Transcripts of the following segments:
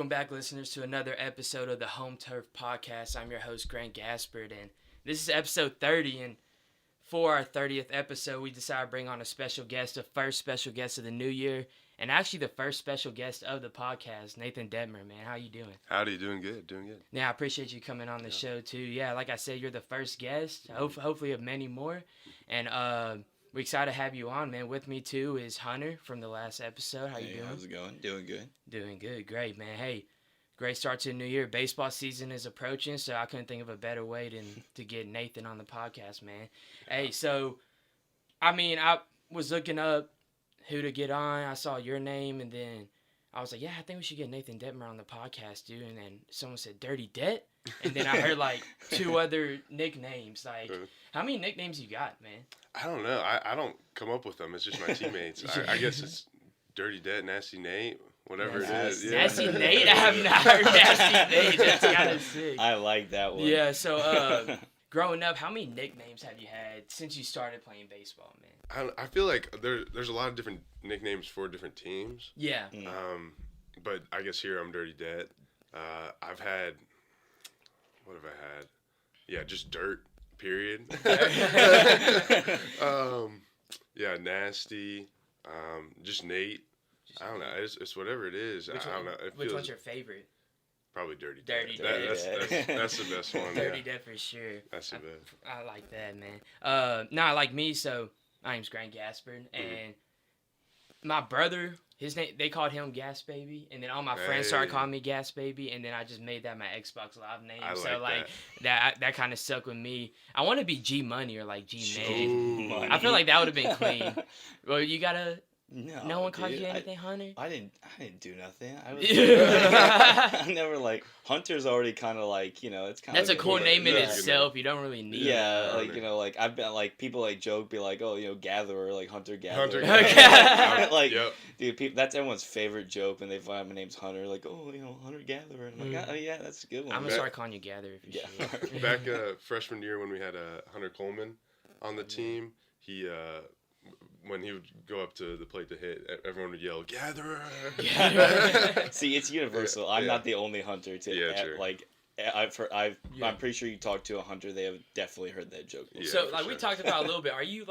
Welcome back, listeners, to another episode of the Home Turf Podcast. I'm your host, Grant Gaspard, and this is episode 30, and for our 30th episode, we decided to bring on a special guest, the first special guest of the new year, and actually the first special guest of the podcast, Nathan Dettmer, man. How you doing? Howdy, doing good. Yeah, I appreciate you coming on the show, too. Yeah, like I said, you're the first guest, hopefully of many more, and we're excited to have you on, man. With me, too, is Hunter from the last episode. How you doing? How's it going? Doing good. Doing good. Great, man. Hey, great start to the new year. Baseball season is approaching, so I couldn't think of a better way than to get Nathan on the podcast, man. Hey, so, I was looking up who to get on. I saw your name, and then I was like, yeah, I think we should get Nathan Dettmer on the podcast, dude. And then someone said, Dirty Det? And then I heard, two other nicknames. How many nicknames you got, man? I don't know. I don't come up with them. It's just my teammates. I guess it's Dirty Det, Nasty Nate, whatever it is. Yeah. Nasty Nate? I have not heard Nasty Nate. That's kind of sick. I like that one. Yeah, so growing up, how many nicknames have you had since you started playing baseball, man? I feel like there's a lot of different nicknames for different teams. Yeah. But I guess here I'm Dirty Det. I've had, what have I had? Yeah, just Dirt, period. Yeah, Nasty, just Nate. I don't know. It's whatever it is. I don't know. Which one's your favorite? Probably Dirty Det. Dirty Det. That's the best one. Dirty Det for sure. That's the best. I like that, man. Like me, so my name's Grant Gaspard, and my brother, his name, they called him Gas Baby, and then all my friends started calling me Gas Baby, and then I just made that my Xbox Live name. That kind of stuck with me. I want to be G Money or G Nate. I feel like that would have been clean. Well, you gotta. No one called you anything, Hunter? I didn't do nothing. I never Hunter's already kind of it's kind of. That's a cool name in itself. You don't really need. Yeah, I've been people joke, be like, oh, Gatherer, Hunter Gatherer. Hunter Gatherer. Dude, that's everyone's favorite joke, and they find my name's Hunter, Hunter Gatherer. And I'm like, oh yeah, that's a good one. I'm gonna start calling you Gatherer if you should. Back freshman year when we had Hunter Coleman on the team, he. When he would go up to the plate to hit, everyone would yell, Gatherer! See, it's universal. I'm not the only hunter to true. I'm pretty sure you talk to a hunter, they have definitely heard that joke. Yeah, so, we talked about a little bit. Are you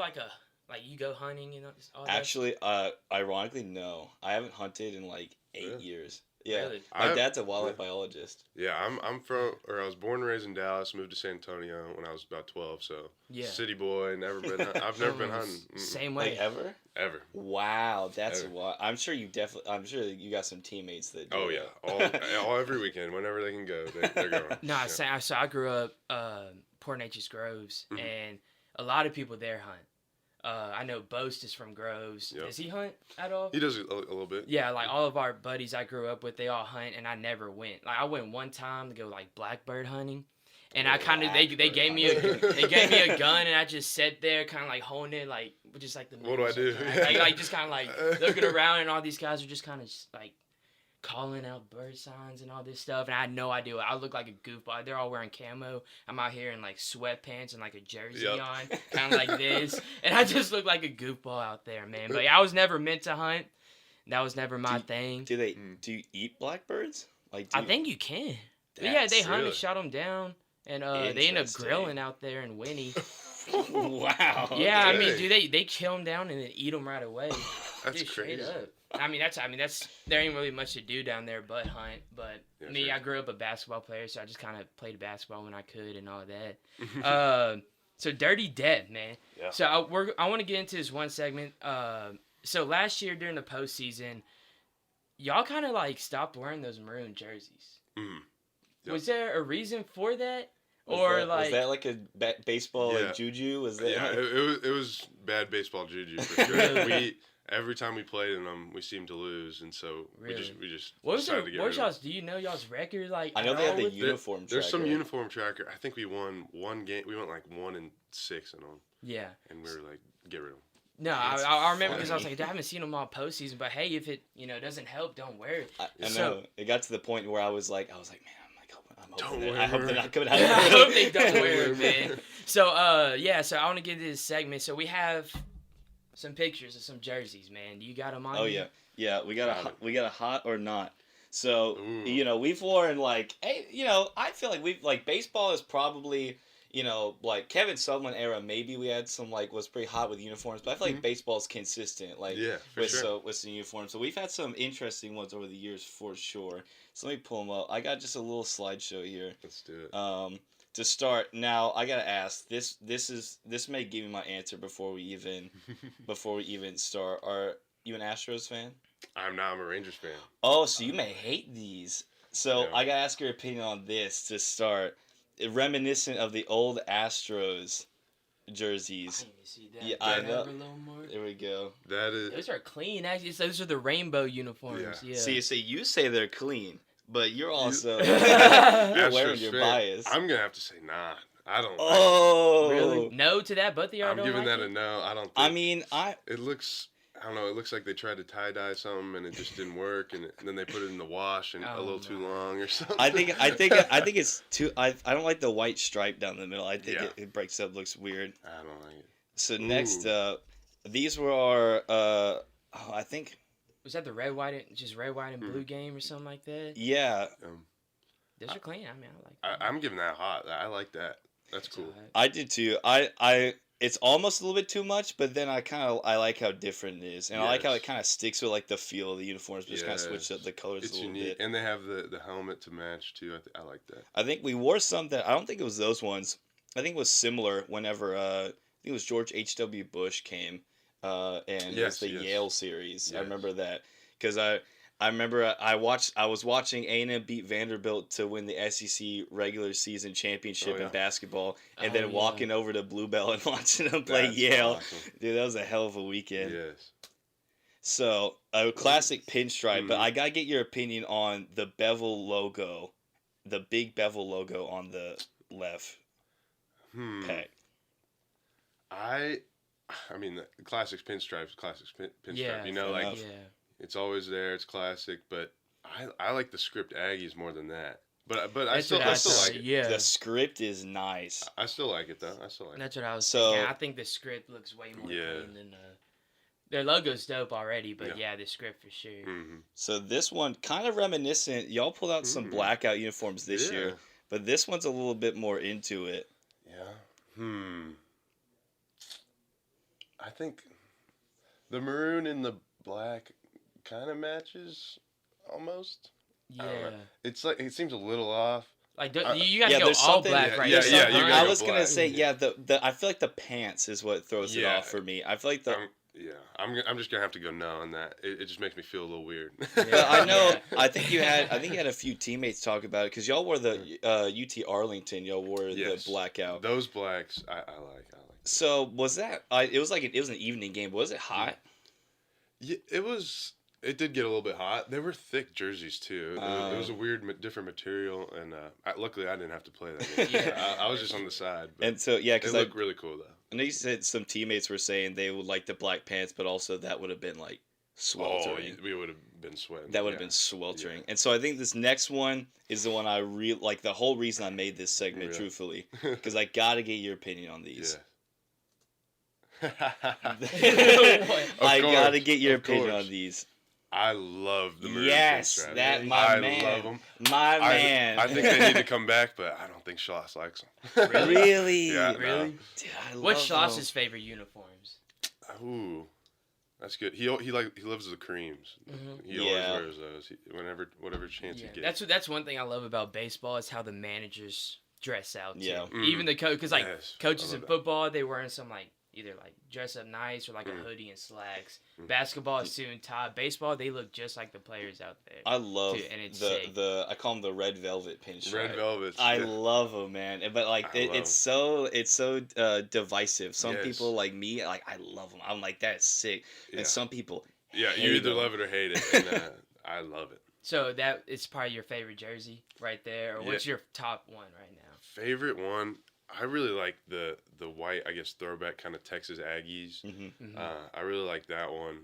you go hunting and all that? Actually, ironically, no. I haven't hunted in 8 years. Yeah, really? My dad's a wildlife biologist. Yeah, I was born and raised in Dallas, moved to San Antonio when I was about 12, so city boy, I've never been hunting. Same way. Ever? Ever. Wow, that's wild. I'm sure you got some teammates that do all every weekend, whenever they can go, they're going. No, so I grew up Port Neches Groves, and a lot of people there hunt. I know Boast is from Groves. Yep. Does he hunt at all? He does a little bit. Yeah, all of our buddies I grew up with, they all hunt, and I never went. I went one time to go blackbird hunting, and I kind of they gave me a gun, and I just sat there kind of holding it just the. What do I do? Just kind of looking around, and all these guys are just kind of calling out bird signs and all this stuff, and I had no idea. I look like a goofball. They're all wearing camo. I'm out here in sweatpants and a jersey on, kind of like this, and I just look like a goofball out there, man. But I was never meant to hunt. That was never my thing. Do you eat blackbirds? I think you can. But they hunted, shot them down, and they end up grilling out there in Winnie. Wow. Yeah, okay. They kill them down and then eat them right away. That's crazy. Up. That's there ain't really much to do down there but hunt. But I grew up a basketball player, so I just kind of played basketball when I could and all that. So Dirty Det, man. Yeah. So I want to get into this one segment. So last year during the postseason, y'all kind of stopped wearing those maroon jerseys. Mm-hmm. Yep. Was there a reason for that? Was that a baseball juju? Was that? Yeah, it was bad baseball juju for sure. Every time we played in them, we seemed to lose, and so we just decided to get rid of them. Do you know y'all's record? I know they have the uniform tracker. There's some uniform tracker. I think we won one game. We went 1-6 in them. Yeah. And we were get rid of them. No, I remember because I was I haven't seen them all postseason, but hey, if it doesn't help, don't wear it. I know. It got to the point where I was like, man, I hope they're not coming out. I hope they don't wear it, man. So so I want to get to this segment. So we have some pictures of some jerseys, man. You got them on? Oh yeah, we got a hot or not. So, you know, we've worn like, hey, you know, I feel like we've like baseball is probably, you know, like Kevin Sumlin era, maybe we had some like was pretty hot with uniforms, but I feel like baseball's consistent, like with some uniforms. So we've had some interesting ones over the years for sure. So let me pull them up. I got just a little slideshow here. Let's do it. To start, now I gotta ask this may give me my answer before we even start. Are you an Astros fan? I'm not. I'm a Rangers fan. Oh, so you may hate these. So Yeah. I gotta ask your opinion on this to start. Reminiscent of the old Astros jerseys. I didn't even see that. Yeah, I know. A little more. There we go. That is. Those are clean. Actually, those are the rainbow uniforms. Yeah. See, you say they're clean, but you're also Yeah, wearing your bias. I'm gonna have to say nah. I don't. Oh, really? No to that, but I'm giving that a no. I don't. Think, I mean, It looks. I don't know. It looks like they tried to tie dye something and it just didn't work, and then they put it in the wash and a little too long or something. I think it's too. I don't like the white stripe down the middle. I think it breaks up, looks weird. I don't like it. So next up, these were our. I think. Was that the red, white, and blue game or something like that? Yeah. Those are clean. I mean, I like. I'm giving that hot. I like that. That's cool. I did too. It's almost a little bit too much, but then I like how different it is, and I like how it kind of sticks with like the feel of the uniforms, just kind of switch up the colors a little bit. And they have the helmet to match too. I like that. I think we wore some that I don't think it was those ones. I think it was similar whenever I think it was George H.W. Bush came, and it was the Yale series. Yes. I remember that because I remember I was watching A&M beat Vanderbilt to win the SEC regular season championship in basketball, and then walking over to Bluebell and watching them play Yale. Awesome. Dude, that was a hell of a weekend. Yes. So, a classic pinstripe, but I gotta get your opinion on the bevel logo, the big bevel logo on the left peg. I mean, the classic pinstripes, pinstripe. Yeah, you know, like. Yeah. It's always there. It's classic, but I like the script Aggies more than that. But I still like it. Yeah, the script is nice. I still like it though. That's what I was thinking. I think the script looks way more clean than their logo's dope already. But the script for sure. Mm-hmm. So this one kind of reminiscent. Y'all pulled out some blackout uniforms this year, but this one's a little bit more into it. Yeah. I think the maroon and the black kind of matches almost. Yeah. It's like it seems a little off. Like you gotta go all black, right? Yeah. I was gonna say the I feel like the pants is what throws it off for me. I feel like I'm just gonna have to go no on that. It just makes me feel a little weird. I know. I think you had a few teammates talk about it because y'all wore the UT Arlington. Y'all wore the blackout. Those blacks I like. So was that? It was an evening game. Was it hot? Yeah, It did get a little bit hot. They were thick jerseys too. It was a weird, different material, and luckily I didn't have to play that game. I was just on the side. And so because it looked really cool though. I know you said some teammates were saying they would like the black pants, but also that would have been like sweltering. Oh, we would have been sweating. That would have been sweltering. And so I think this next one is the one I really like. The whole reason I made this segment, truthfully, because I gotta get your opinion on these. Yeah. I gotta get your opinion on these. I love the maroon. Yes, that my man. I love them. My man. I think they need to come back, but I don't think Schloss likes them. Really? Yeah, really? No. Dude, What's Schloss's favorite uniforms? Ooh, that's good. He loves the creams. Mm-hmm. He always wears those. Whatever chance he gets. That's one thing I love about baseball is how the managers dress out too. Yeah. Even the coach, because coaches in football, they wearing some either dress up nice or a hoodie and slacks. Basketball is suit and tie. Baseball, they look just like the players out there. I love and it's I call them the red velvet pinstripe. Red velvet. I love them, man. But it's so divisive. Some people like me, I love them. I'm like, that's sick. And some people you either love it or hate it. And I love it. So that it's probably your favorite jersey right there, or what's your top one right now? Favorite one. I really like the white, I guess, throwback kind of Texas Aggies. Mm-hmm. I really like that one.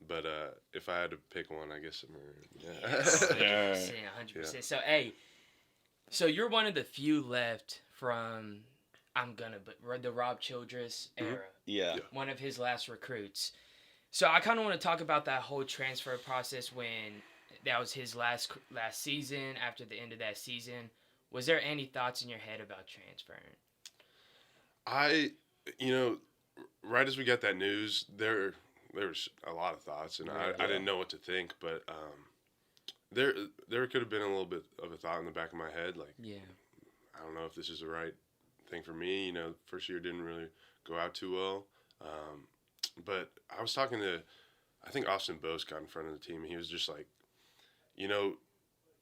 But if I had to pick one, I guess I'm 100%. So, so you're one of the few left from, the Rob Childress era. Yeah. One of his last recruits. So I kind of want to talk about that whole transfer process when that was his last season. After the end of that season, was there any thoughts in your head about transferring? Right as we got that news, there was a lot of thoughts, and I didn't know what to think, but there could have been a little bit of a thought in the back of my head, like, I don't know if this is the right thing for me. First year didn't really go out too well, but I was talking to, I think Austin Bose got in front of the team, and he was just like,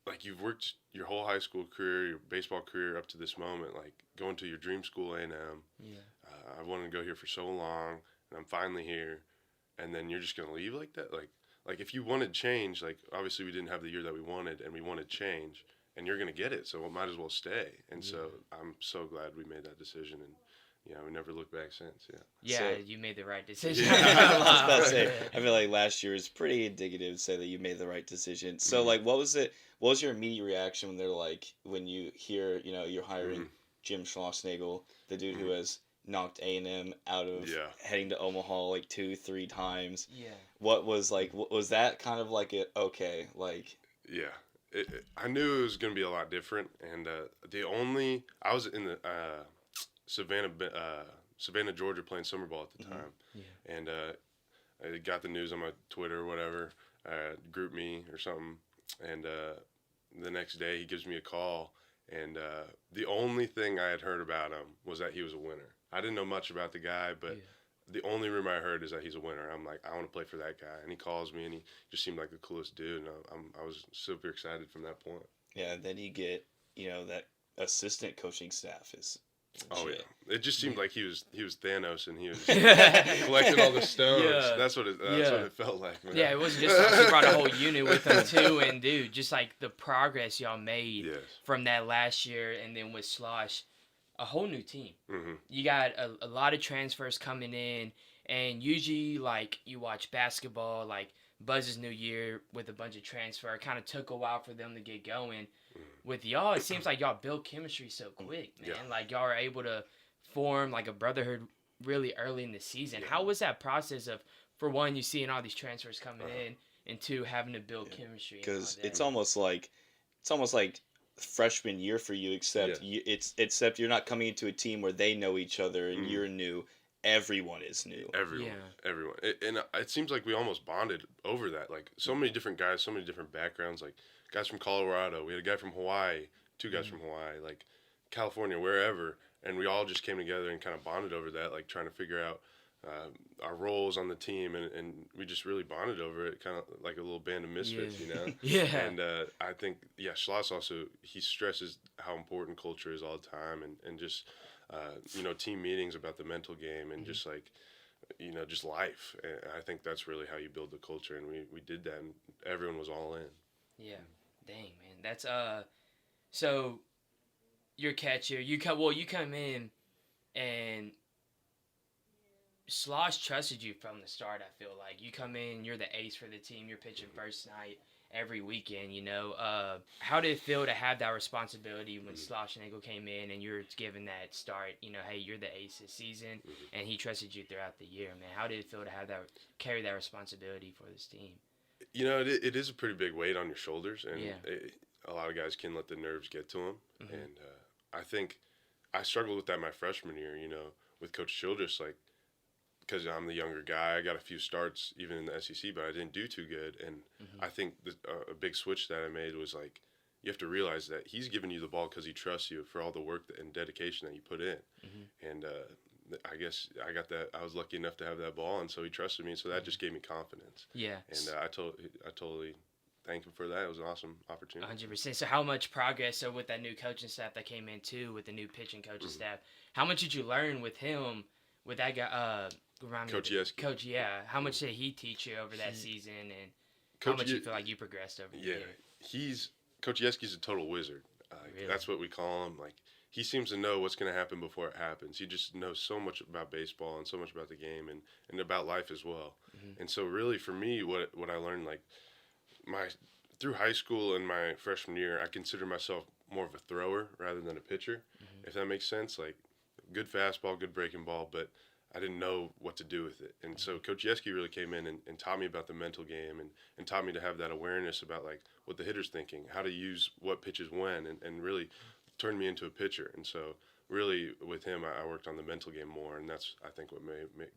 like you've worked your whole high school career, your baseball career up to this moment, like going to your dream school, A&M. Yeah. I wanted to go here for so long, and I'm finally here, and then you're just gonna leave like that? Like if you wanted change, like obviously we didn't have the year that we wanted, and we wanted change, and you're gonna get it, so it might as well stay. And so I'm so glad we made that decision, and we never looked back since. Yeah, so, you made the right decision. I was about to say, I feel like last year is pretty indicative to say that you made the right decision. So like, what was your immediate reaction when they're like, when you hear, you're hiring Jim Schlossnagle, the dude who has knocked A&M out of heading to Omaha like 2-3 times? Yeah. What was that kind of like okay, like? Yeah. I knew it was going to be a lot different, and I was in the Savannah, Georgia, playing summer ball at the time, and I got the news on my Twitter or whatever, group me or something, and the next day he gives me a call, and the only thing I had heard about him was that he was a winner. I didn't know much about the guy, but the only rumor I heard is that he's a winner. I'm like, I want to play for that guy, and he calls me, and he just seemed like the coolest dude, and I was super excited from that point. Yeah, and then you get that assistant coaching staff is. Oh yeah, it just seemed like he was Thanos, and he was collecting all the stones. Yeah. That's what it felt like, man. Yeah, it wasn't just like he brought a whole unit with him too, and dude, just like the progress y'all made from that last year, and then with Slosh, a whole new team. Mm-hmm. You got a lot of transfers coming in, and usually like you watch basketball, like Buzz's new year with a bunch of transfer, it kind of took a while for them to get going. With y'all, it seems like y'all built chemistry so quick, man. Yeah. Like y'all are able to form like a brotherhood really early in the season. Yeah. How was that process of, for one, you seeing all these transfers coming in, and two, having to build chemistry? Because it's almost like freshman year for you, except except you're not coming into a team where they know each other and you're new. Everyone is new. Everyone. And it seems like we almost bonded over that. Like so many different guys, so many different backgrounds. Like guys from Colorado, we had a guy from Hawaii, 2 guys from Hawaii, like California, wherever, and we all just came together and kind of bonded over that, like trying to figure out our roles on the team, and we just really bonded over it, kind of like a little band of misfits, And I think, Schloss also, he stresses how important culture is all the time, and just team meetings about the mental game, and just like just life. And I think that's really how you build the culture, and we did that, and everyone was all in. Yeah, dang, man, that's so your catcher, you come in, and Slosh trusted you from the start. I feel like you come in, you're the ace for the team, you're pitching first night every weekend. How did it feel to have that responsibility when Schlossnagle came in and you're given that start? Hey, you're the ace this season, and he trusted you throughout the year, man. How did it feel to have that, carry that responsibility for this team? It is a pretty big weight on your shoulders, and a lot of guys can let the nerves get to them. And I think I struggled with that my freshman year, with Coach Childress, like, because I'm the younger guy. I got a few starts even in the SEC, but I didn't do too good. And I think a big switch that I made was, like, you have to realize that he's giving you the ball because he trusts you for all the work and dedication that you put in. And I guess I got that. I was lucky enough to have that ball, and so he trusted me. So that just gave me confidence. Yeah. And I totally thank him for that. It was an awesome opportunity. 100%. So how much progress? So with that new coaching staff that came in too, with the new pitching coaching staff, how much did you learn with him? With that guy, Coach Yeski. Coach, how much did he teach you over that season, and how much you feel like you progressed over the year? Coach Yeski's a total wizard. Really? That's what we call him. Like, he seems to know what's going to happen before it happens. He just knows so much about baseball and so much about the game and about life as well. And so really for me, what I learned, like, through high school and my freshman year, I consider myself more of a thrower rather than a pitcher, if that makes sense. Like, good fastball, good breaking ball, but I didn't know what to do with it. And so Coach Yeski really came in and taught me about the mental game and taught me to have that awareness about like what the hitter's thinking, how to use what pitches when, and really turned me into a pitcher. And so really with him, I worked on the mental game more, and that's, I think, what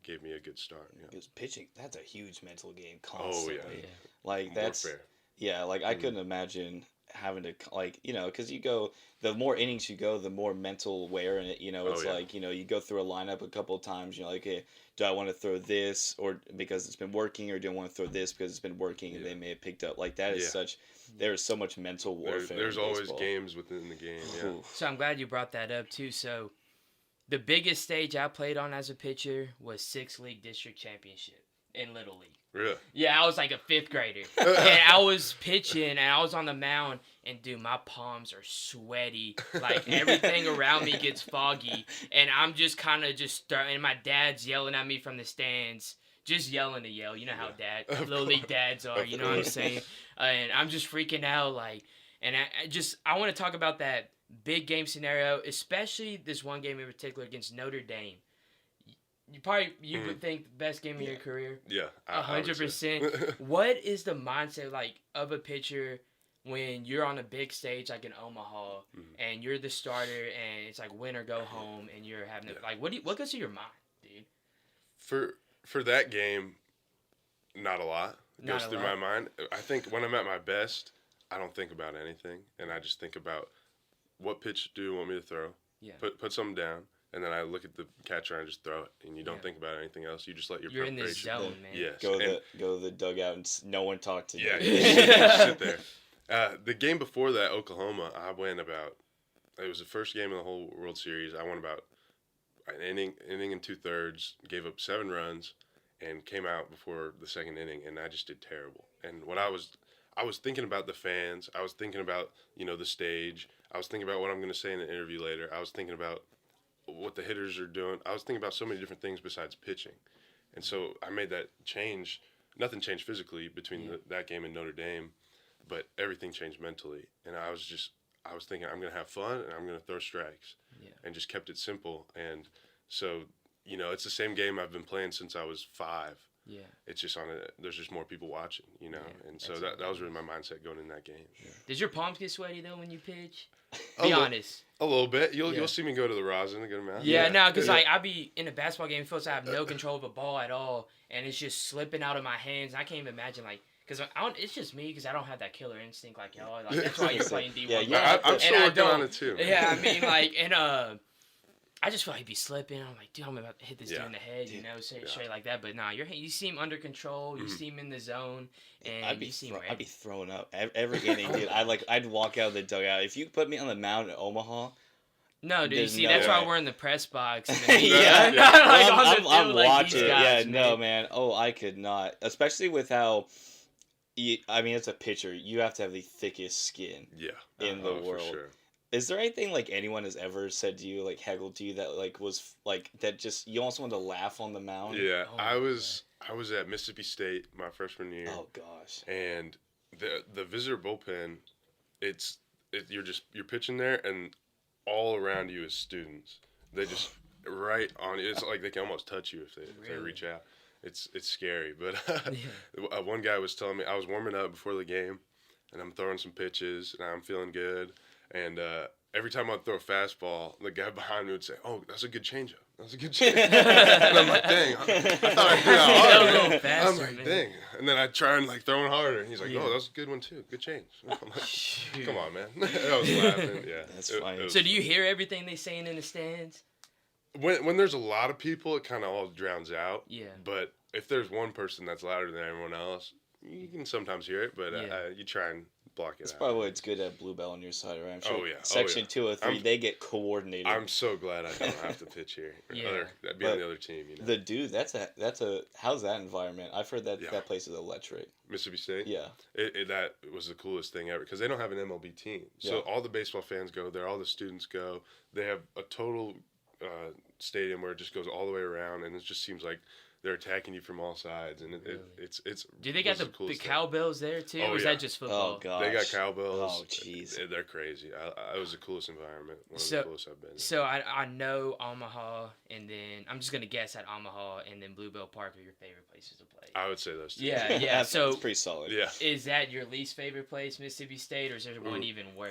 gave me a good start. Yeah. Because pitching, that's a huge mental game constantly. Oh, yeah. Like, that's, warfare. Yeah, like, I couldn't imagine having to, like, because you go, the more innings you go, the more mental wear in it, it's like, you go through a lineup a couple of times, like, okay, do I want to throw this or because it's been working, or do I want to throw this because it's been working and they may have picked up, like, that is there is so much mental warfare. There's always games within the game, yeah. So I'm glad you brought that up, too. So the biggest stage I played on as a pitcher was 6th League District Championship in Little League. Really? Yeah, I was like a 5th grader. And I was pitching, and I was on the mound, and, dude, my palms are sweaty. Like, everything around me gets foggy. And I'm just kind of and my dad's yelling at me from the stands. Just yelling to yell. You know how Little League dads are, you know what I'm saying? And I'm just freaking out, like, and I want to talk about that big game scenario, especially this one game in particular against Notre Dame. You would think the best game of your career. Yeah, 100%. What is the mindset like of a pitcher when you're on a big stage like in Omaha and you're the starter and it's like win or go home and you're having like what goes through your mind, dude? For that game, not a lot goes through my mind. I think when I'm at my best, I don't think about anything, and I just think about what pitch do you want me to throw. Yeah. Put something down. And then I look at the catcher and I just throw it, and you don't think about anything else. You just let your preparation. You're in this zone, man. Yes. Go to the dugout and no one talk to you. Yeah, you just sit there. The game before that, Oklahoma, I went about. It was the first game of the whole World Series. I went about an inning and 2/3, gave up 7 runs, and came out before the second inning, and I just did terrible. And what I was thinking about the fans. I was thinking about the stage. I was thinking about what I'm going to say in an interview later. I was thinking about what the hitters are doing. I was thinking about so many different things besides pitching. And so I made that change. Nothing changed physically between that game and Notre Dame, but everything changed mentally. And I was thinking I'm going to have fun and I'm going to throw strikes and just kept it simple. And so, it's the same game I've been playing since I was 5. Yeah. It's just there's just more people watching, and so that was really my mindset going in that game. Yeah. Does your palms get sweaty though when you pitch? Be honest. A little bit. You'll see me go to the rosin a good amount. Yeah, no, because like I be in a basketball game, feels like I have no control of a ball at all, and it's just slipping out of my hands. I can't even imagine because it's just me because I don't have that killer instinct like y'all. Like that's why you're playing D1. Yeah, I'm still working on it too. Yeah, I mean I just feel like he'd be slipping. I'm like, dude, I'm about to hit this dude in the head, straight like that. But nah, you seem under control. You seem in the zone, and I'd be throwing up every inning, dude. I'd walk out of the dugout. If you put me on the mound at Omaha. No, dude. You see, that's why we're in the press box. I'm watching. No, man. Oh, I could not, especially with how. It's a pitcher. You have to have the thickest skin. In the world. For sure. Is there anything like anyone has ever said to you, like heckled to you, that like was like that just you almost wanted to laugh on the mound? Yeah, I was at Mississippi State my freshman year. Oh gosh. And the visitor bullpen, you're pitching there, and all around you is students. They just right on you. It's like they can almost touch you if they reach out. It's scary. But one guy was telling me I was warming up before the game, and I'm throwing some pitches, and I'm feeling good. And every time I'd throw a fastball, the guy behind me would say, "Oh, that's a good changeup. That's a good changeup." And I'm like, "Dang, I thought I threw that hard." I'm like, "Dang." And then I'd try and like throw it harder, and he's like, "Oh, that's a good one too. Good change." I'm like, "Come on, man." I was laughing. Yeah, that's funny. So do you hear everything they saying in the stands? When there's a lot of people, it kind of all drowns out. Yeah. But if there's one person that's louder than everyone else, you can sometimes hear it, but you try and block it out. That's probably why it's good to have Bluebell on your side, right? I'm sure. Oh, yeah. Section 203, they get coordinated. I'm so glad I don't have to pitch here. Be on the other team, The dude, that's a how's that environment? I've heard that place is electric. Mississippi State? Yeah. That was the coolest thing ever because they don't have an MLB team. So all the baseball fans go there, all the students go. They have a total stadium where it just goes all the way around, and it just seems like they're attacking you from all sides, and it's. Do they got the cowbells there too, or is that just football? Oh gosh, they got cowbells. Oh jeez, they're crazy. It was the coolest environment. One of the coolest I've been in. So I know Omaha, and then I'm just gonna guess at Omaha, and then Bluebell Park are your favorite places to play. I would say those two. Yeah. So it's pretty solid. Yeah. Is that your least favorite place, Mississippi State, or is there one even worse?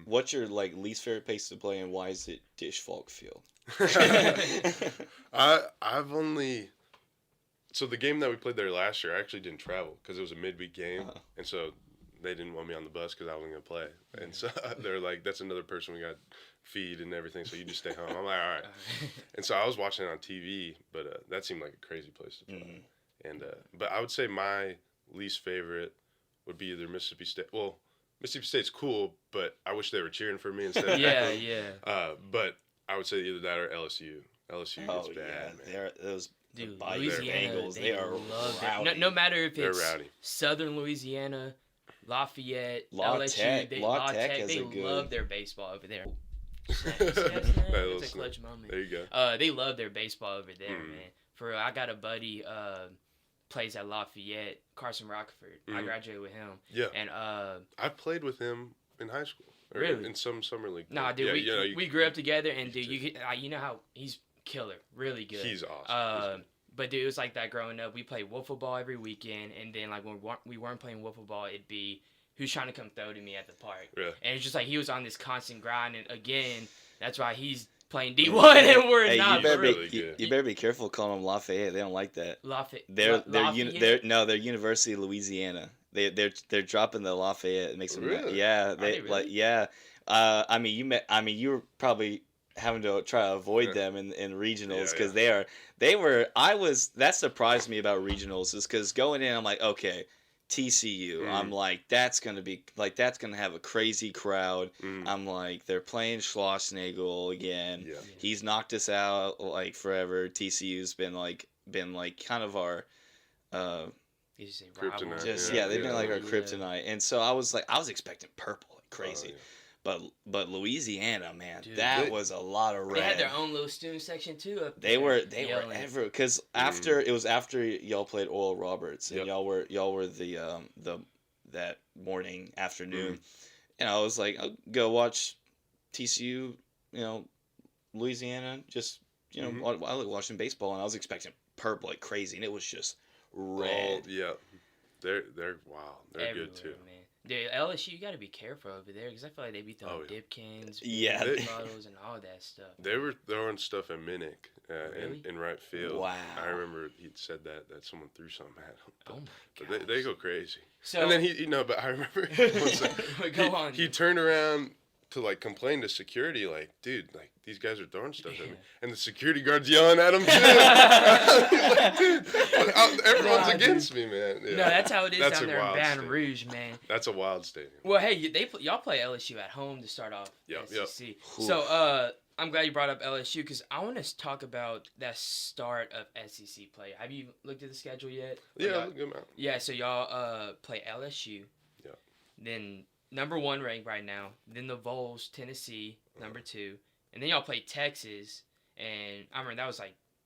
What's your least favorite place to play, and why is it Dish Falk Field? I've only. So the game that we played there last year, I actually didn't travel because it was a midweek game, and so they didn't want me on the bus because I wasn't gonna play. And so they're like, "That's another person we got feed and everything, so you just stay home." I'm like, "All right." And so I was watching it on TV, but that seemed like a crazy place to play. And but I would say my least favorite would be either Mississippi State. Well, Mississippi State's cool, but I wish they were cheering for me instead. But I would say either that or LSU. LSU gets bad, man. Dude, Louisiana, Bengals, they are rowdy. No matter if it's Southern Louisiana, Lafayette, LSU, they love their baseball over there. It's a clutch moment. There you go. They love their baseball over there, man. I got a buddy plays at Lafayette, Carson Rockford. I graduated with him. Yeah. And I played with him in high school. Really? In some summer league. Nah, dude, we grew up together, and dude, you know how he's killer, really good. He's awesome. But dude, it was like that growing up. We played wiffle ball every weekend, and then like when we weren't playing wiffle ball, it'd be who's trying to come throw to me at the park. Really? And it's just like he was on this constant grind, and again, that's why he's playing D1 and we're not. You better be careful calling them Lafayette. They don't like that. Lafayette. They're University of Louisiana. They're dropping the Lafayette. It makes them really? Yeah, they really? yeah. You were probably having to try to avoid them in regionals because that surprised me about regionals is because going in I'm like, okay, TCU, I'm like that's gonna have a crazy crowd. I'm like they're playing Schlossnagel again. He's knocked us out like forever. TCU's been kind of our kryptonite. They've been like our kryptonite, and so I was expecting purple like crazy. But Louisiana, man, dude, was a lot of red. They had their own little student section too. Up they were ever because it was after y'all played Oral Roberts and y'all were the that morning afternoon, and I was like, I'll go watch TCU, Louisiana, just I like watching baseball, and I was expecting purple like crazy, and it was just red. They're wild. They're everywhere, good too. Man. Dude, LSU, you got to be careful over there because I feel like they be throwing dip cans, bottles, and all that stuff. They were throwing stuff at Minnick really? in right field. Wow. I remember he'd said that someone threw something at him. Oh my god. They go crazy. So, and then but I remember go on. He turned around to complain to security, dude, these guys are throwing stuff at me, and the security guard's yelling at him too. Dude, everyone's against me, man. Yeah. No, that's how it is down there in Baton Rouge, man. That's a wild stadium. Well, hey, y'all play LSU at home to start off. SEC. Yep. So, I'm glad you brought up LSU because I want to talk about that start of SEC play. Have you looked at the schedule yet? Yeah, good amount. Yeah, so y'all play LSU. Yeah. Then number 1 ranked right now. Then the Vols, Tennessee, number 2. And then y'all play Texas. And I remember that was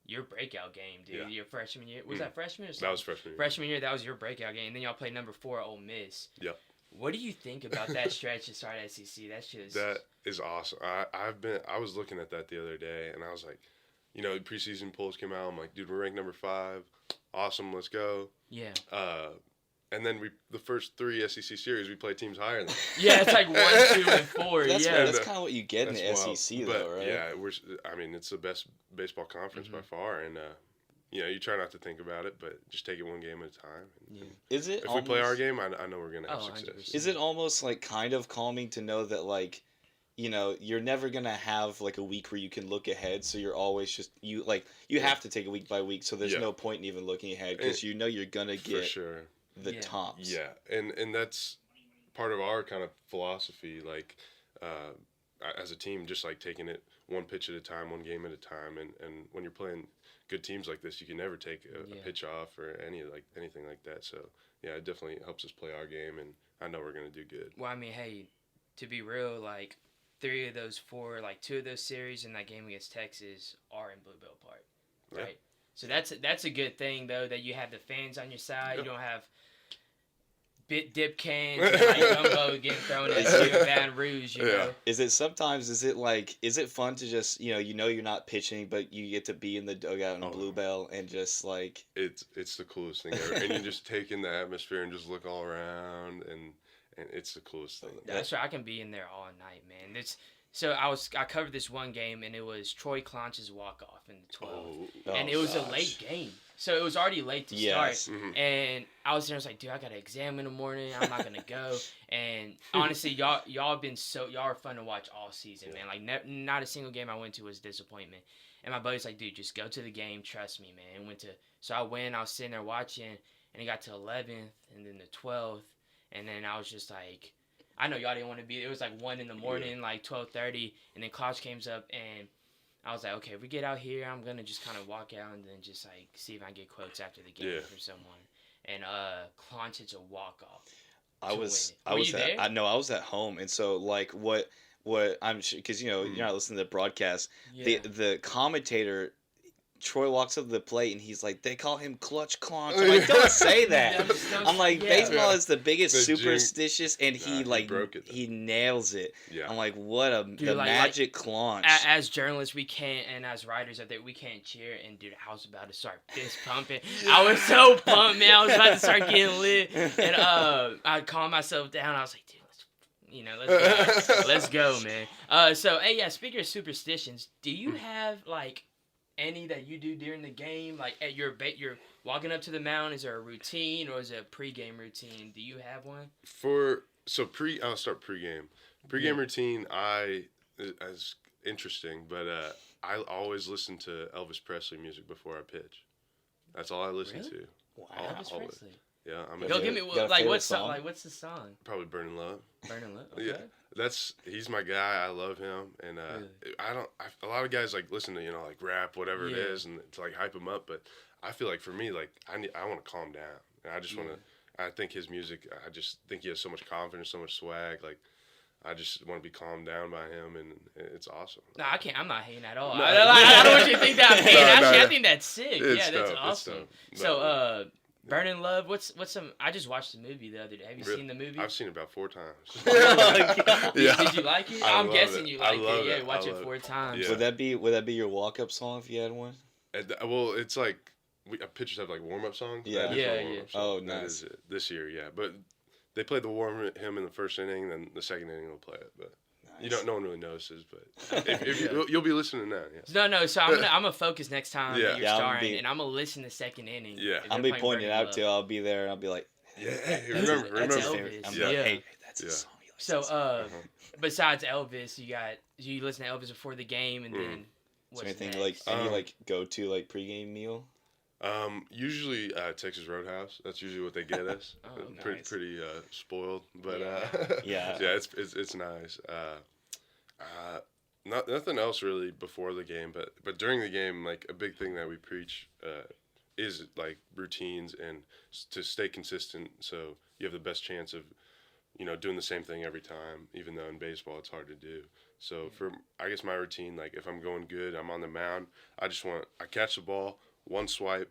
your breakout game, dude. Yeah. Your freshman year. Was that freshman or something? That was freshman year. Freshman year, that was your breakout game. And then y'all played number 4, Ole Miss. Yep. What do you think about that stretch to start SEC? That is awesome. I was looking at that the other day, and I was like, preseason polls came out. I'm like, dude, we're ranked number 5. Awesome, let's go. Yeah. And then the first 3 SEC series, we play teams higher than that. Yeah, it's 1, 2, and 4. That's kind of what you get in the SEC, though, right? Yeah, it's the best baseball conference by far, and you try not to think about it, but just take it one game at a time. Yeah. Is it? If we play our game, I know we're gonna have success. 100%. Is it almost kind of calming to know that you're never gonna have a week where you can look ahead, so you're always just you have to take it week by week, so there's no point in even looking ahead because you're gonna get for sure the tops. Yeah, and that's part of our kind of philosophy, as a team, just taking it one pitch at a time, one game at a time, and when you're playing good teams like this, you can never take a pitch off or anything like that. So yeah, it definitely helps us play our game, and I know we're gonna do good. Well, I mean, hey, to be real, 3 of those 4, 2 of those series in that game against Texas are in Bluebell Park. right? So that's a good thing though, that you have the fans on your side. You don't have dip cans and like gumbo getting thrown at you in Baton Rouge. You know? Is it fun to just you're not pitching, but you get to be in the dugout in Bluebell and just like it's the coolest thing ever, and you just take in the atmosphere and just look all around, and it's the coolest thing. That's right. I can be in there all night, man. I covered this one game, and it was Troy Clonch's walk-off in the 12th. And it was a late game. So it was already late to start. Mm-hmm. And I was there, I was like, dude, I got to exam in the morning. I'm not going to go. And honestly, y'all are fun to watch all season, man. Like, not a single game I went to was a disappointment. And my buddy's like, dude, just go to the game. Trust me, man. So I went, I was sitting there watching, and it got to 11th, and then the 12th. And then I was just like, I know y'all didn't want to be. It was like 1 in the morning, like 12:30, and then Clonch came up, and I was like, okay, if we get out here, I'm gonna just kind of walk out and then just like see if I can get quotes after the game from someone. And Clonch hits a walk off. I was at home, and so like what I'm because you're not listening to the broadcast. Yeah. The commentator. Troy walks up to the plate and he's like, they call him Clutch Clonch. I'm like, don't say that. I'm like, baseball is the biggest superstitious, and he nails it. Yeah. I'm like, what the magic Clonch. As journalists, we can't, and as writers out there, we can't cheer. And dude, I was about to start fist pumping. I was so pumped, man. I was about to start getting lit, and I calmed myself down. I was like, dude, let's go, man. So hey, yeah. Speaking of superstitions, do you have like any that you do during the game, like at you're walking up to the mound? Is there a routine, or is it a pregame routine? Do you have one? I'll start pregame. Pregame routine, is interesting, but I always listen to Elvis Presley music before I pitch. That's all I listen to. Wow, Elvis Presley. Yeah, give me what's the song? Probably "Burning Love." Burning Love. Okay. Yeah, he's my guy. I love him, and a lot of guys like listen to like rap, whatever it is, and to like hype him up. But I feel like for me, like I want to calm down, and I just want to. I think his music. I just think he has so much confidence, so much swag. Like I just want to be calmed down by him, and it's awesome. No, I can't. I'm not hating at all. No. I don't want you to think that I'm hating. Actually, I think that's sick. That's awesome. So, Burning Love, what's some? I just watched the movie the other day. Have you seen the movie? I've seen it about 4 times. Did you like it? I'm guessing you liked it. Yeah, watch it 4 times. Yeah. Would that be your walk-up song if you had one? Well, it's like pitchers have like warm-up songs. Yeah. Oh, nice. That is it. This year, yeah. But they played the him in the first inning, then the second inning they'll play it. But no one really notices. But if you'll be listening now. Yeah. No. So I'm gonna focus next time that you're starring, and I'm gonna listen to second inning. Yeah. I'll be pointing it out too. I'll be there and I'll be like, remember. Elvis. Hey, that's a song. So besides Elvis, you listen to Elvis before the game, and then what's anything next? like any go to like pregame meal? Usually Texas Roadhouse. That's usually what they get us. Pretty spoiled, but it's nice. Nothing else really before the game, but during the game, like a big thing that we preach is like routines and to stay consistent, so you have the best chance of doing the same thing every time, even though in baseball it's hard to do. So I guess my routine, like if I'm going good, I'm on the mound, I catch the ball, one swipe,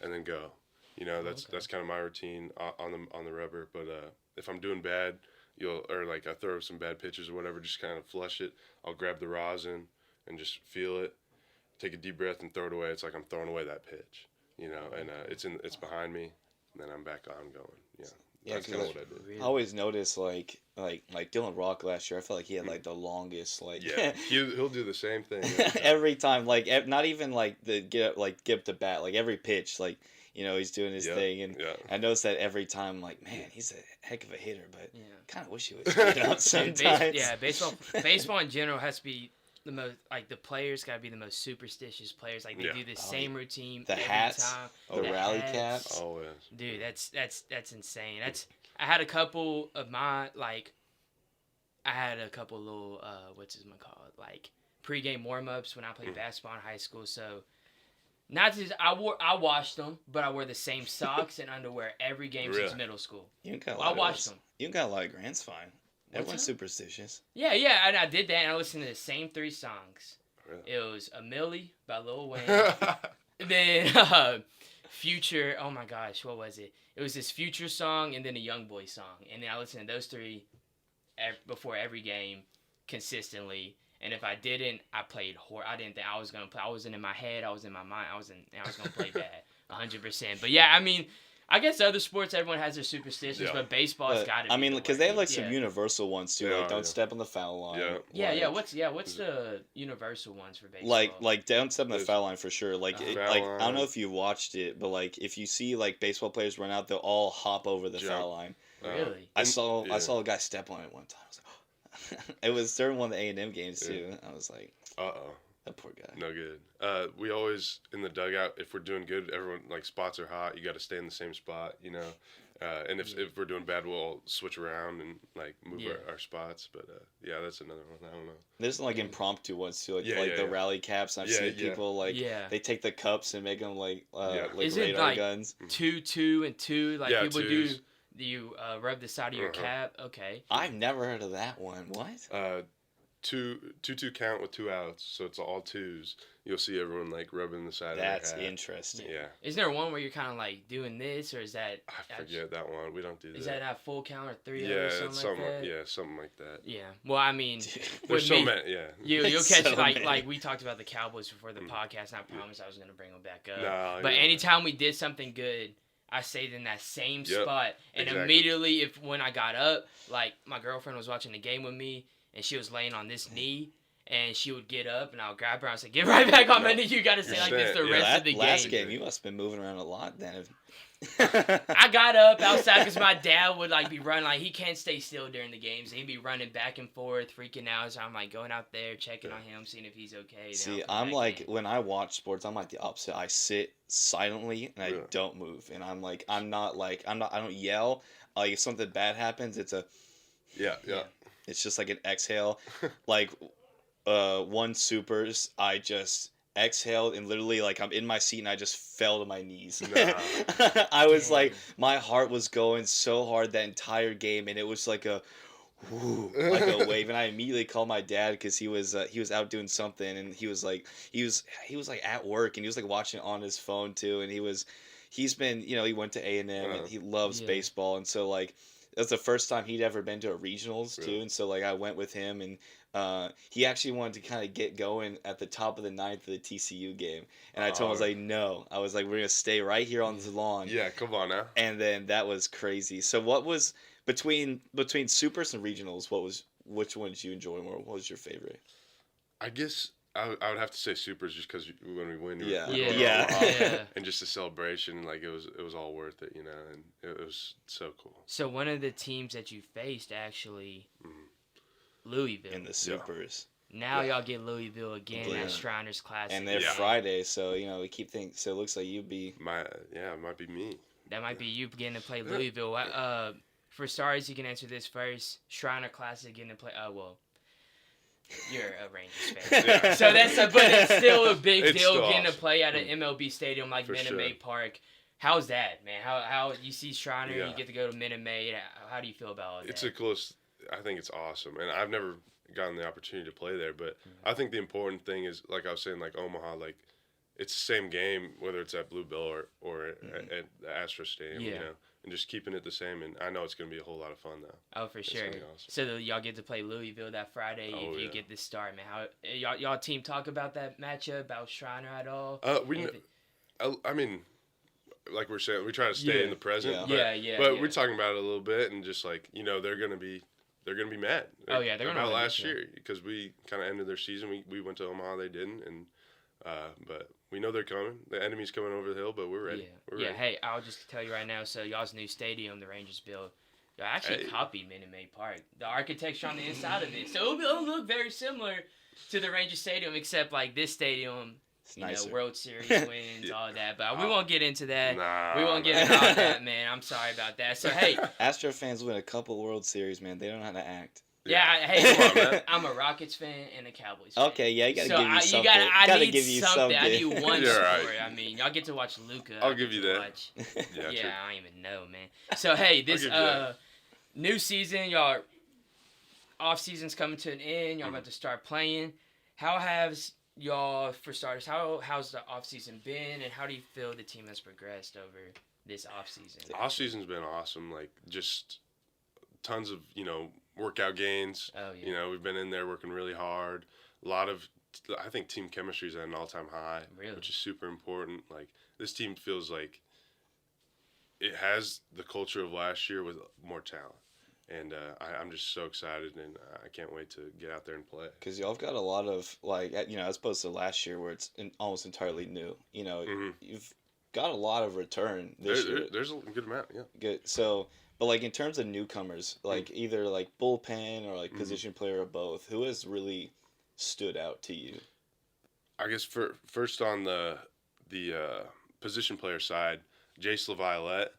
and then go. That's kind of my routine on the rubber. But if I'm doing bad, I throw some bad pitches or whatever, just kind of flush it. I'll grab the rosin and just feel it, take a deep breath and throw it away. It's like I'm throwing away that pitch, and it's behind me, and then I'm back on going. Yeah. Yeah, that's kind of what I did. Really? I always notice like Dylan Rock last year. I felt like he had like the longest he'll do the same thing every time. Like not even like the get up the bat. Like every pitch, he's doing his thing. And I noticed that every time. Like, man, he's a heck of a hitter, but kind of wish he was sometimes. Baseball in general has to be the most, like the players got to be the most superstitious players. Like they do the same routine every hats, time. The rally caps. Always. Dude, that's insane. I had a couple of my little like pregame warm ups when I played basketball in high school. So not just I washed them, but I wore the same socks and underwear every game since middle school. I washed them. You got a lot of grants fine. Everyone's superstitious. Yeah, and I did that, and I listened to the same 3 songs. Really? It was "A Millie" by Lil Wayne, then Future. Oh my gosh, what was it? It was this Future song and then a Young Boy song, and then I listened to those three before every game consistently. And if I didn't, I played I didn't think I was gonna play. I wasn't in my head. I was in my mind. I was gonna play bad, 100%. But yeah, I mean, I guess other sports everyone has their superstitions, but baseball's got to. I mean, because they have like some universal ones too, like don't step on the foul line. What's the universal ones for baseball? Like don't step on the foul line for sure. Like I don't know if you watched it, but like if you see like baseball players run out, they'll all hop over the foul line. Really? I saw a guy step on it one time. I was like, it was during one of the A&M games too. I was like, that poor guy. No good. We always in the dugout, if we're doing good, everyone like spots are hot. You got to stay in the same spot, you know. And if we're doing bad, we'll switch around and like move our spots. But that's another one. I don't know. There's like impromptu ones too, like the rally caps. I've seen people like they take the cups and make them like radar guns. 2, 2, and 2 like people twos. do. Do you rub the side of your cap? Okay. I've never heard of that one. What? 2-2 count with 2 outs, so it's all twos. You'll see everyone like rubbing the side of their hat. That's interesting. Yeah. Is there one where you're kind of like doing this, or is that? I forget that one. We don't do that. Is that not full count or 3 or something like that? Yeah, something like that. Yeah. Well, I mean, there's so many. Yeah. You'll catch so like we talked about the Cowboys before the podcast, and I promised I was gonna bring them back up. But anytime we did something good, I stayed in that same spot, and immediately when I got up, like my girlfriend was watching the game with me, and she was laying on this knee, and she would get up, and I'll grab her. I was like, "Get right back on my knee. You got to stay like this the rest of the game." Last game, you must have been moving around a lot then. I got up outside because my dad would like be running, like he can't stay still during the games. He'd be running back and forth, freaking out. So I'm like going out there, checking on him, seeing if he's okay. See, I'm like when I watch sports, I'm like the opposite. I sit silently and I don't move, and I'm like I don't yell. Like if something bad happens, it's a It's just like an exhale. Like one Supers, I just exhaled and literally like I'm in my seat and I just fell to my knees. I was like my heart was going so hard that entire game, and it was like a wave, and I immediately called my dad because he was out doing something, and he was like at work, and he was like watching on his phone too, and he's been he went to A&M and he loves baseball, and so like that's the first time he'd ever been to a regionals too, and so like I went with him, and he actually wanted to kind of get going at the top of the ninth of the TCU game, and I told him, I was like, no, I was like, we're gonna stay right here on this lawn. Yeah, come on now. And then that was crazy. So what was between Supers and regionals? Which one did you enjoy more? What was your favorite? I guess I would have to say Supers just because when we win, and just the celebration, like it was all worth it, and it was so cool. So one of the teams that you faced actually. Louisville. In the Supers. Now y'all get Louisville again at Shriners Classic. And they're Friday, so we keep thinking. So it looks like you'd be. It might be me. That might be you getting to play Louisville. For Stars, you can answer this first. Shriner Classic getting to play. You're a Rangers fan, so but it's still a big deal getting to play at an MLB stadium like Minute Maid Park. How's that, man? How you see Shriner? You get to go to Minute Maid. How do you feel about that? It's a close. I think it's awesome, and I've never gotten the opportunity to play there, but I think the important thing is, like I was saying, like Omaha, like it's the same game whether it's at Blue Bill or at the Astro Stadium, and just keeping it the same. And I know it's going to be a whole lot of fun now. Oh, for sure. Awesome. So y'all get to play Louisville that Friday if you get this start, man. How y'all team talk about that matchup, about Shriner at all? I mean, like we're saying, we try to stay in the present. But we're talking about it a little bit, and just like they're going to be mad. They're going to last year because we kind of ended their season. We went to Omaha, they didn't, and but we know they're coming. The enemy's coming over the hill, but we're ready. We're ready. Hey, I'll just tell you right now. So y'all's new stadium, the Rangers built, y'all actually copied Minute Maid Park. The architecture on the inside of it, so it'll look very similar to the Rangers Stadium, except like this stadium. World Series wins, all that. But we won't get into that. We won't get into all that, man. I'm sorry about that. So, hey. Astro fans win a couple World Series, man. They don't know how to act. Hey, I'm a Rockets fan and a Cowboys fan. Okay, yeah, you got to give you something. I need something. I need one sport. Right. I mean, y'all get to watch Luka. I'll give you that. I don't even know, man. So, hey, this new season, y'all, off season's coming to an end. Y'all about to start playing. How has y'all, for starters, how's the offseason been, and how do you feel the team has progressed over this offseason? Offseason's been awesome. Like, just tons of, workout gains. Oh, yeah. We've been in there working really hard. A lot of, I think team chemistry is at an all-time high, really? Which is super important. Like, this team feels like it has the culture of last year with more talent. And I'm just so excited, and I can't wait to get out there and play. Because y'all have got a lot of, like, as opposed to last year where it's almost entirely new. You've got a lot of return this year. There's a good amount, yeah. Good. So, but, like, in terms of newcomers, like, either, like, bullpen or, like, position player or both, who has really stood out to you? I guess first on the position player side, Jace LaViolette,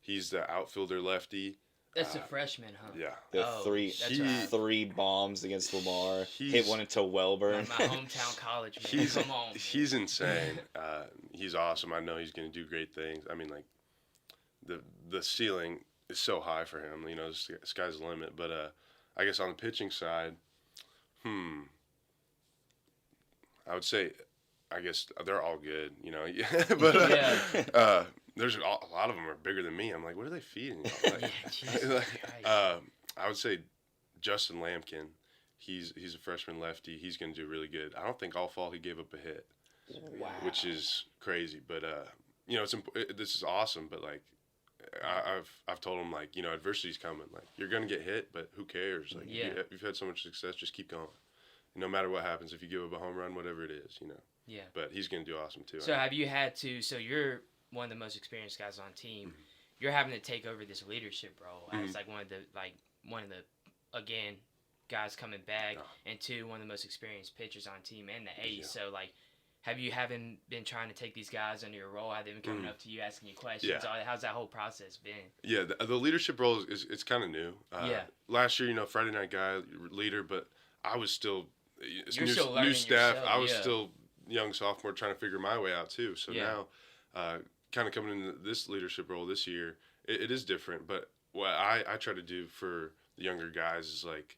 he's the outfielder lefty. That's a freshman, huh? Yeah. The three bombs against Lamar. Hit one into Wellburn. My hometown college, man. Come on. Man. He's insane. He's awesome. I know he's going to do great things. I mean, like, the ceiling is so high for him. The sky's the limit. But I guess on the pitching side, I would say, I guess they're all good, but there's a lot of them are bigger than me. I'm like, what are they feeding? I would say Justin Lampkin. He's a freshman lefty. He's going to do really good. I don't think all fall he gave up a hit, which is crazy. But this is awesome. But like, I've told him, like, adversity's coming. Like, you're going to get hit, but who cares? Like, you've had so much success, just keep going. No matter what happens, if you give up a home run, whatever it is, Yeah. But he's going to do awesome too. So have you had to? So you're one of the most experienced guys on team. Mm-hmm. You're having to take over this leadership role as like one of the again guys coming back, and two, one of the most experienced pitchers on team and the ace. Yeah. So like, have you been trying to take these guys under your role? Have they been coming up to you asking you questions? Yeah. How's that whole process been? Yeah, the leadership role it's kind of new. Last year, Friday night guy leader, but I was still. Still new staff. Yourself, I was still young sophomore trying to figure my way out too. So now, kind of coming into this leadership role this year, it is different. But what I try to do for the younger guys is like,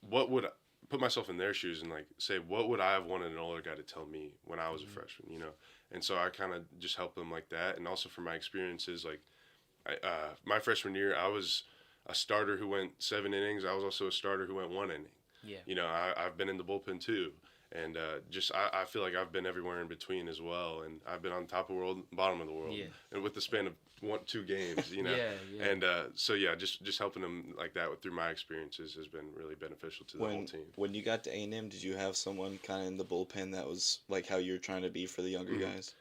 what would put myself in their shoes and like say, what would I have wanted an older guy to tell me when I was a freshman, And so I kind of just help them like that. And also from my experiences, like my freshman year, I was a starter who went 7 innings. I was also a starter who went 1 inning. Yeah. I've been in the bullpen too. And I feel like I've been everywhere in between as well. And I've been on top of the world, bottom of the world. Yeah. And with the span of 1-2 games, Yeah. And just helping them like that through my experiences has been really beneficial to the whole team. When you got to A&M, did you have someone kind of in the bullpen that was like how you're trying to be for the younger guys?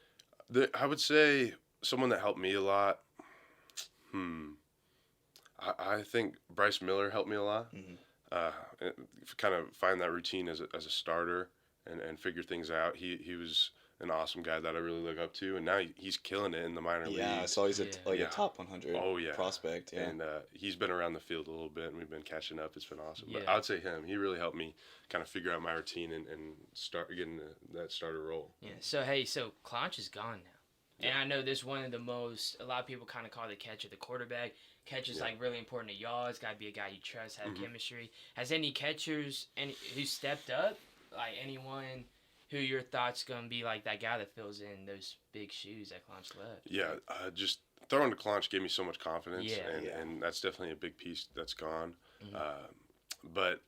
I would say someone that helped me a lot. I think Bryce Miller helped me a lot. Mm-hmm. Kind of find that routine as a starter and figure things out. He was an awesome guy that I really look up to, and now he's killing it in the minor leagues. Yeah, I saw he's a top 100 prospect. Yeah. And he's been around the field a little bit, and we've been catching up. It's been awesome. Yeah. But I would say him. He really helped me kind of figure out my routine and start getting that starter role. Yeah. So Clonch is gone now. And I know this one of the most, a lot of people kind of call the catcher the quarterback. Catcher's like really important to y'all. It's got to be a guy you trust, have chemistry. Has any catchers who stepped up? Like anyone who your thoughts going to be like that guy that fills in those big shoes that Clonch left? Yeah, just throwing to Clonch gave me so much confidence. And that's definitely a big piece that's gone. Mm-hmm. But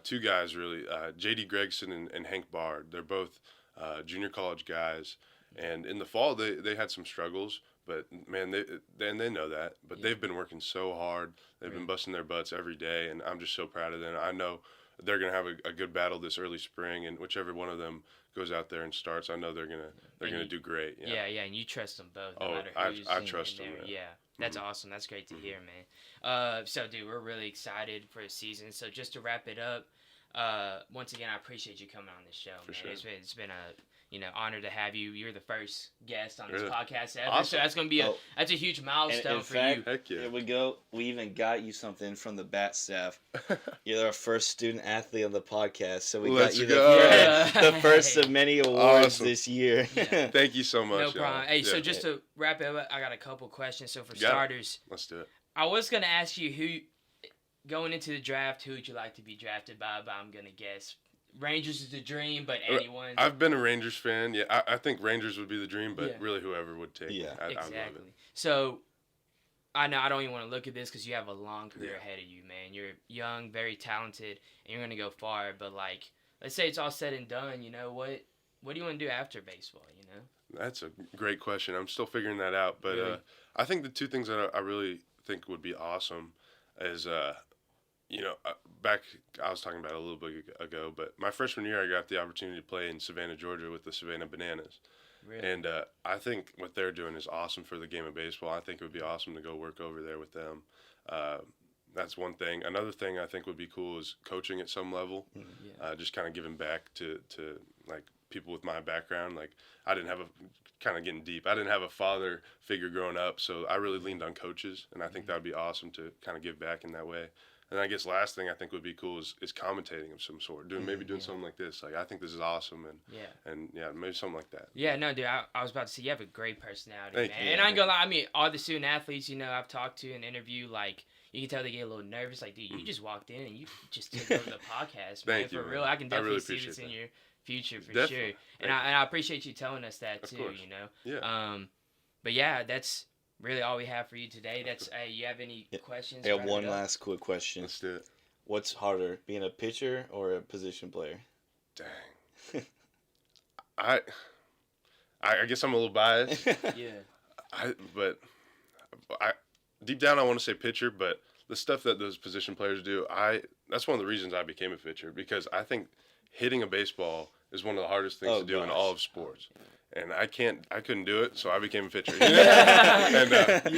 two guys really, J.D. Gregson and Hank Bard. They're both junior college guys. And in the fall, they had some struggles. But, man, they know that. But they've been working so hard. They've been busting their butts every day, and I'm just so proud of them. I know they're going to have a good battle this early spring, and whichever one of them goes out there and starts, I know they're gonna do great. Yeah, and you trust them both. I trust them. Yeah, that's awesome. That's great to hear, man. So, dude, we're really excited for the season. So, just to wrap it up, once again, I appreciate you coming on this show, man. Sure. It's been a honor to have you. You're the first gust on this podcast ever. Awesome. So that's going to be that's a huge milestone for you. Heck yeah. Here we go. We even got you something from the BAT staff. You're our first student athlete on the podcast, so we got you the first of many awards this year. Yeah. Thank you so much. No problem. Hey, so just to wrap it up, I got a couple questions. So for starters, let's do it. I was going to ask you going into the draft, who would you like to be drafted by, but I'm going to guess Rangers is the dream, but anyone. I've been a Rangers fan. Yeah, I think Rangers would be the dream, but Yeah. really whoever would take it. I love it. So, I know I don't even want to look at this because you have a long career ahead of you, man. You're young, very talented, and you're going to go far. But, like, let's say it's all said and done, you know, what do you want to do after baseball, you know? That's a great question. I'm still figuring that out. But Really? I think the two things that I really think would be awesome is, back I was talking about it a little bit ago, but my freshman year I got the opportunity to play in Savannah, Georgia with the Savannah Bananas. Really? And I think what they're doing is awesome for the game of baseball. I think it would be awesome to go work over there with them. That's one thing. Another thing I think would be cool is coaching at some level. Just kind of giving back to like people with my background. Like I didn't have I didn't have a father figure growing up, so I really leaned on coaches, and I think that would be awesome to kind of give back in that way. And I guess last thing I think would be cool is commentating of some sort, doing something like this. Like I think this is awesome, and maybe something like that. Yeah, no, dude, I was about to say you have a great personality, Thank man. you. And I ain't gonna lie, I mean, all the student athletes, you know, I've talked to and interviewed, like you can tell they get a little nervous. Like, dude, you just walked in and you just took over the podcast, man. Thank you, for man. real, I can definitely really see this in that. your future for Definitely. sure. And I appreciate you telling us that too. Course. You know. Yeah. But yeah, that's really all we have for you today. That's you have any questions? I got one last quick question. Let's do it. What's harder, being a pitcher or a position player? Dang. I guess I'm a little biased. Yeah. But deep down I want to say pitcher, but the stuff that those position players do, that's one of the reasons I became a pitcher, because I think hitting a baseball is one of the hardest things to do in all of sports. And I couldn't do it, so I became a pitcher.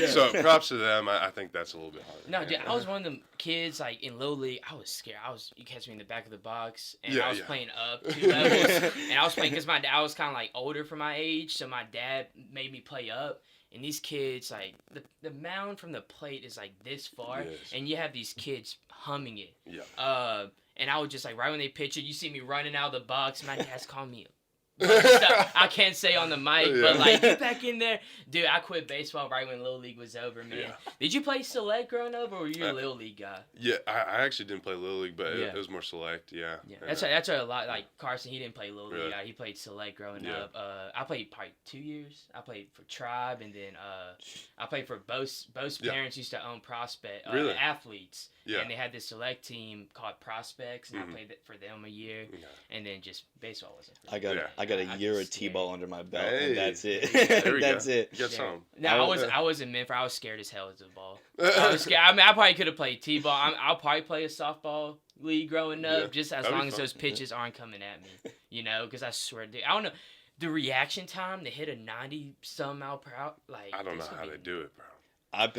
So props to them. I think that's a little bit harder. No, dude, I was one of them kids, like, in Little League. I was scared. You catch me in the back of the box, and I was playing up 2 levels. And I was playing because I was kind of, like, older for my age, so my dad made me play up. And these kids, like, the mound from the plate is, like, this far, and you have these kids humming it. Yeah. And I was just, like, right when they pitch it, you see me running out of the box. My dad's calling me I can't say on the mic, but like get back in there, dude. I quit baseball right when Little League was over, man. Did you play select growing up, or were you a Little League guy? Yeah, I actually didn't play Little League, but it was more select. Yeah. That's a lot. Like Carson, he didn't play Little League. He played select growing up. I played probably 2 years. I played for Tribe, and then I played for both parents used to own prospect athletes. Yeah. And they had this select team called Prospects, and I played for them a year, and then just baseball wasn't. I got a year of T-ball under my belt, and that's it. That's it. You got some. No, I was in Memphis. I was scared as hell as a ball. I was scared. I mean, I probably could have played T-ball. I'll probably play a softball league growing up, just as long as those pitches aren't coming at me, you know. Because I swear, dude, I don't know the reaction time to hit a 90-some mile per hour. Like I don't know how they do it, bro. I've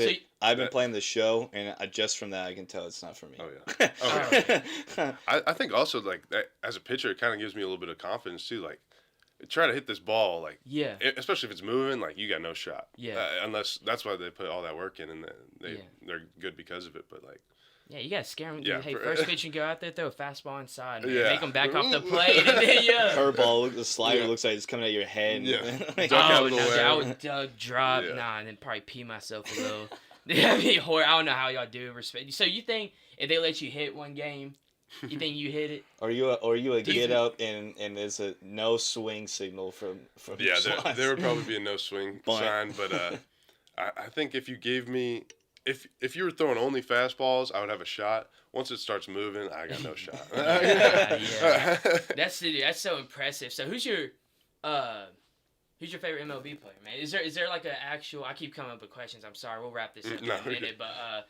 been playing the show, and just from that I can tell it's not for me. Oh yeah. I think also like that, as a pitcher, it kind of gives me a little bit of confidence too. Like, try to hit this ball, like especially if it's moving, like you got no shot. Unless that's why they put all that work in, and they're good because of it. But like. Yeah, you gotta scare them. Hey, first pitch, you go out there, throw a fastball inside, man. Make them back off the plate, and then curveball, the slider looks like it's coming at your head. I would drop, and then probably pee myself a little. That'd be horrible. I don't know how y'all do respect. So you think if they let you hit one game, you think you hit it? Or you a get up and there's a no swing signal from there would probably be a no swing sign, but I think if you gave me. If you were throwing only fastballs, I would have a shot. Once it starts moving, I got no shot. That's so impressive. So who's your favorite MLB player, man? Is there like an actual? I keep coming up with questions. I'm sorry. We'll wrap this up in a minute. But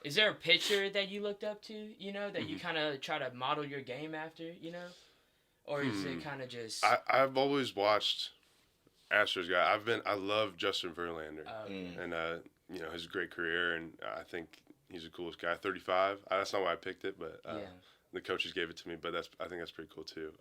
is there a pitcher that you looked up to? You know that you kind of try to model your game after. You know, or is it kind of just? I've always watched Astros guy. I love Justin Verlander, and you know, his great career, and I think he's the coolest guy. 35. That's not why I picked it, but the coaches gave it to me. But I think that's pretty cool too.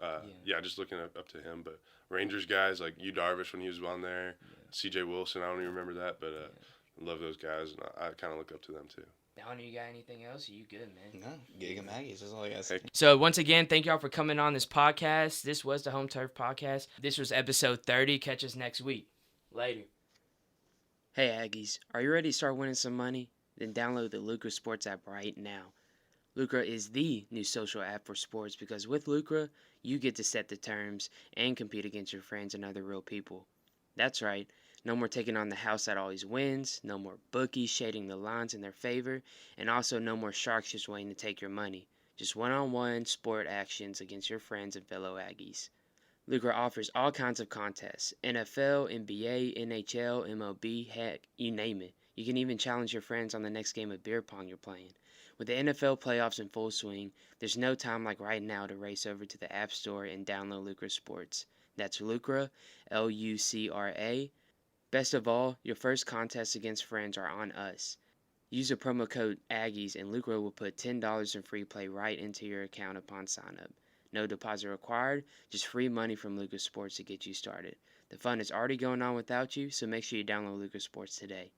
Just looking up to him. But Rangers guys like Yu Darvish when he was on there, C.J. Wilson. I don't even remember that, but I love those guys, and I kind of look up to them too. Down, you got anything else? Are you good, man? No, Gig and Maggie's. That's all I got to say. So once again, thank y'all for coming on this podcast. This was the Home Turf Podcast. This was episode 30. Catch us next week. Later. Hey Aggies, are you ready to start winning some money? Then download the Lucas Sports app right now. Lucra is the new social app for sports because with Lucra, you get to set the terms and compete against your friends and other real people. That's right, no more taking on the house that always wins, no more bookies shading the lines in their favor, and also no more sharks just waiting to take your money. Just one-on-one sport actions against your friends and fellow Aggies. Lucra offers all kinds of contests: NFL, NBA, NHL, MLB, heck, you name it. You can even challenge your friends on the next game of beer pong you're playing. With the NFL playoffs in full swing, there's no time like right now to race over to the App Store and download Lucra Sports. That's Lucra, Lucra. Best of all, your first contests against friends are on us. Use the promo code Aggies and Lucra will put $10 in free play right into your account upon sign up. No deposit required, just free money from Lucra Sports to get you started. The fun is already going on without you, so make sure you download Lucra Sports today.